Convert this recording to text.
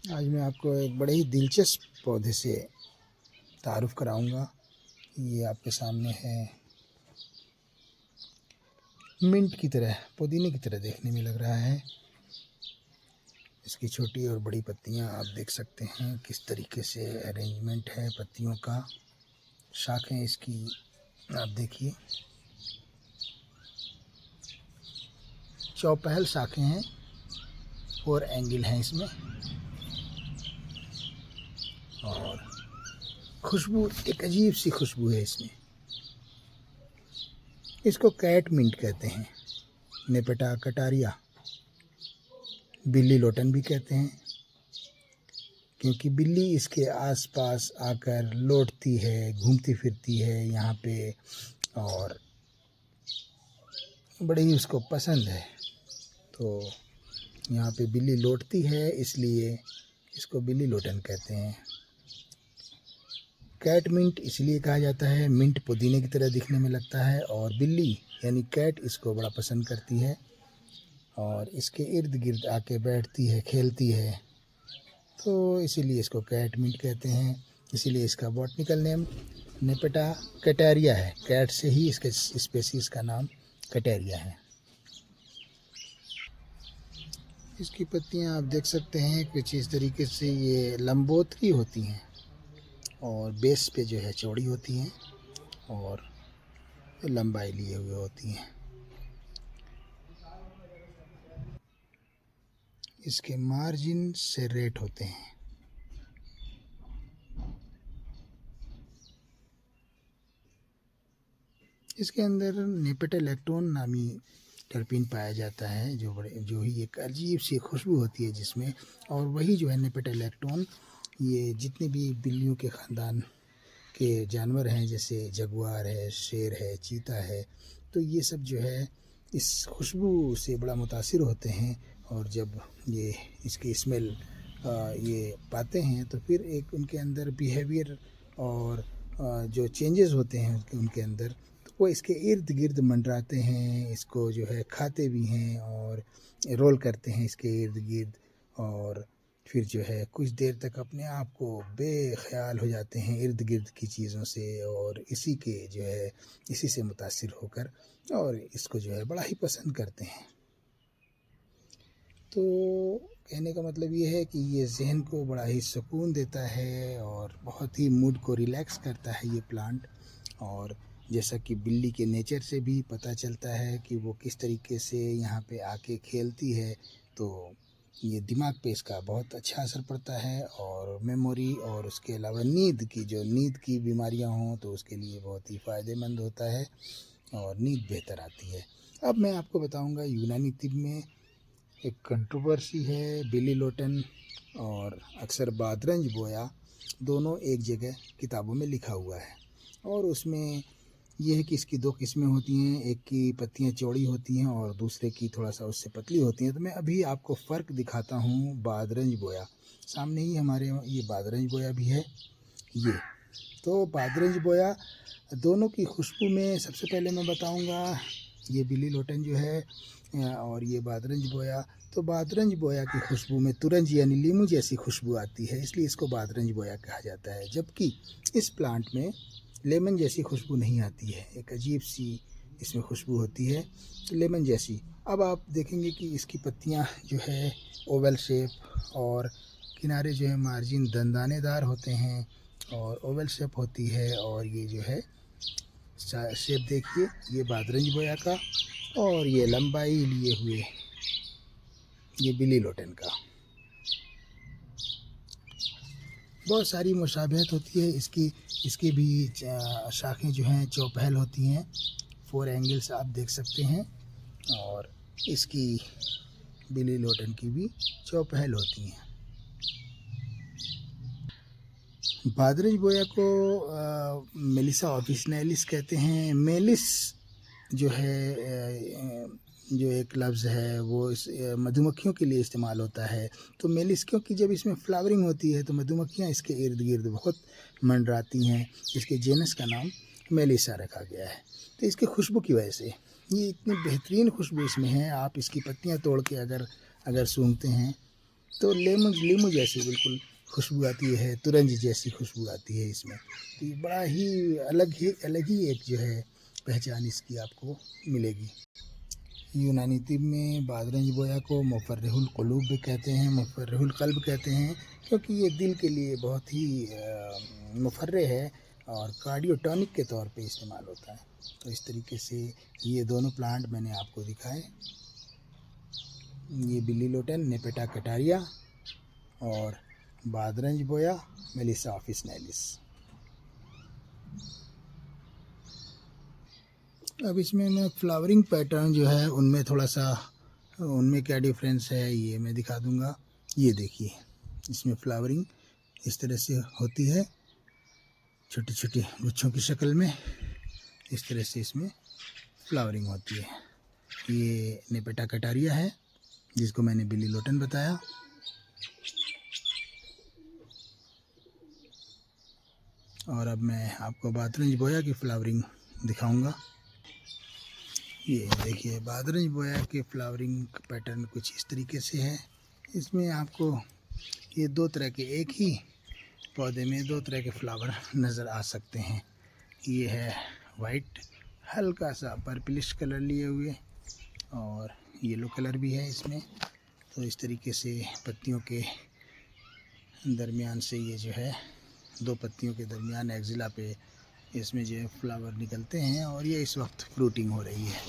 आज मैं आपको एक बड़े ही दिलचस्प पौधे से तारुफ़ कराऊंगा। ये आपके सामने है। मिंट की तरह, पुदीने की तरह देखने में लग रहा है। इसकी छोटी और बड़ी पत्तियां आप देख सकते हैं किस तरीके से अरेंजमेंट है पत्तियों का। शाखें इसकी आप देखिए, चौपहल शाखें हैं, 4 एंगल हैं इसमें। और खुशबू, एक अजीब सी खुशबू है इसमें। इसको कैट मिंट कहते हैं, नेपेटा कटारिया, बिल्ली लोटन भी कहते हैं, क्योंकि बिल्ली इसके आसपास आकर लौटती है, घूमती फिरती है यहाँ पे, और बड़े ही उसको पसंद है। तो यहाँ पे बिल्ली लौटती है, इसलिए इसको बिल्ली लोटन कहते हैं। कैट मिंट इसलिए कहा जाता है, मिंट पुदीने की तरह दिखने में लगता है, और बिल्ली यानी कैट इसको बड़ा पसंद करती है और इसके इर्द गिर्द आके बैठती है, खेलती है। तो इसीलिए इसको कैट मिंट कहते हैं। इसीलिए इसका बॉटनिकल नेम नेपेटा कटारिया है। कैट से ही इसके स्पेसीज का नाम कटारिया है। इसकी पत्तियां आप देख सकते हैं कुछ इस तरीके से, ये लंबोतरी होती हैं और बेस पे जो है चौड़ी होती हैं और लंबाई लिए हुए होती हैं। इसके मार्जिन सेरेट होते हैं। इसके अंदर नेपेटालैक्टोन नामी टर्पीन पाया जाता है, जो ही एक अजीब सी खुशबू होती है जिसमें। और वही जो है नेपेटालैक्टोन, ये जितने भी बिल्लियों के ख़ानदान के जानवर हैं, जैसे जगुआर है, शेर है, चीता है, तो ये सब जो है इस खुशबू से बड़ा मुतासिर होते हैं। और जब ये इसकी स्मेल ये पाते हैं तो फिर एक उनके अंदर बिहेवियर और जो चेंजेस होते हैं उनके अंदर, तो वो इसके इर्द गिर्द मंडराते हैं, इसको जो है खाते भी हैं और रोल करते हैं इसके इर्द गिर्द। और फिर जो है कुछ देर तक अपने आप को बेख्याल हो जाते हैं इर्द गिर्द की चीज़ों से, और इसी के जो है इसी से मुतासिर होकर और इसको जो है बड़ा ही पसंद करते हैं। तो कहने का मतलब ये है कि ये ज़हन को बड़ा ही सुकून देता है और बहुत ही मूड को रिलैक्स करता है ये प्लांट। और जैसा कि बिल्ली के नेचर से भी पता चलता है कि वो किस तरीके से यहाँ पे आके खेलती है, तो ये दिमाग पे इसका बहुत अच्छा असर पड़ता है। और मेमोरी और उसके अलावा नींद की बीमारियाँ हों तो उसके लिए बहुत ही फ़ायदेमंद होता है और नींद बेहतर आती है। अब मैं आपको बताऊंगा यूनानी तिब में एक कंट्रोवर्सी है बिली लोटन और अक्सर बादरंज बोया, दोनों एक जगह किताबों में लिखा हुआ है। और उसमें यह है कि इसकी 2 किस्में होती हैं, एक की पत्तियां चौड़ी होती हैं और दूसरे की थोड़ा सा उससे पतली होती हैं। तो मैं अभी आपको फ़र्क दिखाता हूँ बादरंज बोया। सामने ही हमारे ये बादरंज बोया भी है ये। तो बादरंज बोया दोनों की खुशबू में सबसे पहले मैं बताऊँगा, ये बिली लोटन जो है और ये बादरंज बोया। तो बादरंज बोया की खुशबू में तुरंज यानी लीमू जैसी खुशबू आती है, इसलिए इसको बादरंज बोया कहा जाता है। जबकि इस प्लांट में लेमन जैसी खुशबू नहीं आती है, एक अजीब सी इसमें खुशबू होती है लेमन जैसी। अब आप देखेंगे कि इसकी पत्तियां जो है ओवल शेप और किनारे जो है मार्जिन दंदानेदार होते हैं और ओवल शेप होती है। और ये जो है शेप देखिए, ये बादरंज बोया का, और ये लंबाई लिए हुए ये बिली लोटन का। बहुत सारी मुशाबहत होती है इसकी भी शाखें जो हैं चौपहल होती हैं, 4 एंगल्स आप देख सकते हैं। और इसकी बिली लोटन की भी चौपहल होती हैं। बादरंज बोया को मेलिसा ऑफिसिनालिस कहते हैं। मेलिस जो है जो एक लफ्ज़ है वो इस मधुमक्खियों के लिए इस्तेमाल होता है। तो मेलिस, क्योंकि जब इसमें फ्लावरिंग होती है तो मधुमक्खियाँ इसके इर्द गिर्द बहुत मंडराती हैं, इसके जेनस का नाम मेलिसा रखा गया है। तो इसकी खुशबू की वजह से, ये इतनी बेहतरीन खुशबू इसमें है, आप इसकी पत्तियाँ तोड़ के अगर सूंघते हैं तो लीमू लीमू जैसी बिल्कुल खुशबू आती है, तुरंज जैसी खुशबू आती है इसमें। तो ये बड़ा ही अलग ही एक जो है पहचान इसकी आपको मिलेगी। यूनानी तिब में बादरंज बोया को मुफर्रिहुल क़ुलूब भी कहते हैं, मुफर्रिहुल क़ल्ब कहते हैं, क्योंकि ये दिल के लिए बहुत ही मुफर्रे है और कार्डियोटॉनिक के तौर पे इस्तेमाल होता है। तो इस तरीके से ये दोनों प्लांट मैंने आपको दिखाए। ये बिल्ली लोटन नेपेटा कटारिया और बादरंज बोया मेलिसा ऑफिसनेलिस। अब इसमें मैं फ्लावरिंग पैटर्न जो है उनमें थोड़ा सा उनमें क्या डिफरेंस है ये मैं दिखा दूंगा। ये देखिए, इसमें फ्लावरिंग इस तरह से होती है, छोटे छोटे गुच्छों की शक्ल में इस तरह से इसमें फ्लावरिंग होती है। ये नेपेटा कटारिया है जिसको मैंने बिल्ली लोटन बताया। और अब मैं आपको बादरंज बोया की फ्लावरिंग दिखाऊंगा। ये देखिए, बादरंज बोया के फ्लावरिंग पैटर्न कुछ इस तरीके से है। इसमें आपको ये दो तरह के, एक ही पौधे में दो तरह के फ्लावर नज़र आ सकते हैं। ये है वाइट, हल्का सा पर्पलिश कलर लिए हुए, और येलो कलर भी है इसमें। तो इस तरीके से पत्तियों के दरमियान से ये जो है, दो पत्तियों के दरमियान एक्जिला पे इसमें जो है फ्लावर निकलते हैं, और ये इस वक्त फ्रूटिंग हो रही है।